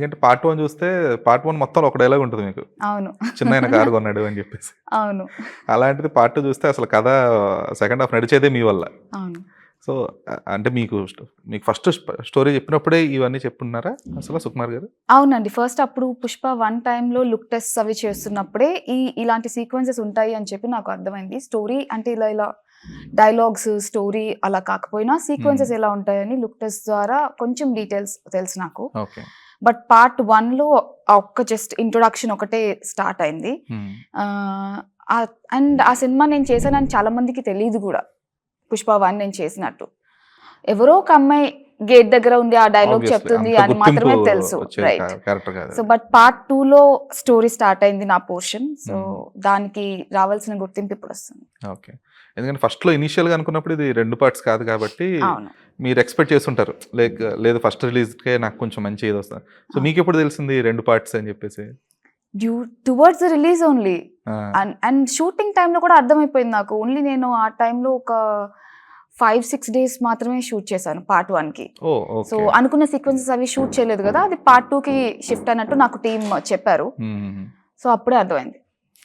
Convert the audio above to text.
ఎందుకంటే పార్ట్ 1 చూస్తే పార్ట్ 1 మొత్తంలో ఒక డైలాగ్ ఉంటది మీకు. అవును. చిన్నాయన కారు కొన్నాడు అని చెప్పేసి. అవును. అలాంటిది పార్ట్ 2 చూస్తే అసలు కథ సెకండ్ హాఫ్ నడిచేదే మీ వల్ల. అవును. సో, అంటే మీకు ఫస్ట్ స్టోరీ చెప్పినప్పుడే ఇవన్నీ చెప్పున్నారా అసలు సుకుమార్ గారు? అవునండి. ఫస్ట్ అప్పుడు 'పుష్ప 1' టైమ్‌లో లుక్ టెస్ట్స్ అవి చేస్తున్నప్పుడే ఇలాంటి సీక్వెన్సెస్ ఉంటాయి అని చెప్పి నాకు అర్థమైంది. స్టోరీ అంటే ఇలా డైలాగ్స్, స్టోరీ అలా కాకపోయినా సీక్వెన్సెస్ ఎలా ఉంటాయని లుక్ టెస్ట్ ద్వారా కొంచెం డీటెయిల్స్ తెలుసు నాకు. ఓకే. బట్ పార్ట్ 1లో ఒక్క జస్ట్ ఇంట్రొడక్షన్ ఒకటే స్టార్ట్ అయింది. అండ్ ఆ సినిమా నేను చేశానని చాలా మందికి తెలీదు గూడా. 'పుష్ప 1' నేను చేసినట్టు. ఎవరో ఒక అమ్మాయి గేట్ దగ్గర ఉండి ఆ డైలాగ్ చెప్తుంది అని మాత్రమే తెలుసు. రైట్. క్యారెక్టర్ కాదు. సో బట్ పార్ట్ 2లో స్టోరీ స్టార్ట్ అయింది నా పోర్షన్. సో దానికి రావాల్సిన గుర్తింపు ఇప్పుడు వస్తుంది. ఓకే. ఎందుకంటే ఫస్ట్‌లో ఇనీషియల్‌గా అనుకున్నప్పుడు ఇది 2 పార్ట్స్ కాదు కాబట్టి అవును. మీరు ఎక్స్‌పెక్ట్ చేసుంటారు. లేదు ఫస్ట్ రిలీజ్‌కే నాకు కొంచెం మంచి ఇదొస్తది. సో మీకెప్పుడు తెలిసింది 2 పార్ట్స్ అని చెప్పేసి? Towards the release only. ఆ! అండ్ షూటింగ్ టైంలో కూడా అర్థమైపోయింది నాకు. ఓన్లీ నేను ఆ టైంలో ఒక 5-6 డేస్ మాత్రమే షూట్ చేశాను పార్ట్ 1కి. ఓహ్! So okay. అనుకున్న సీక్వెన్సెస్ అవి షూట్ చేయలేదు కదా, అది పార్ట్ 2కి షిఫ్ట్ అన్నట్టు నాకు టీమ్ చెప్పారు. సో అప్పుడే అర్థమైంది.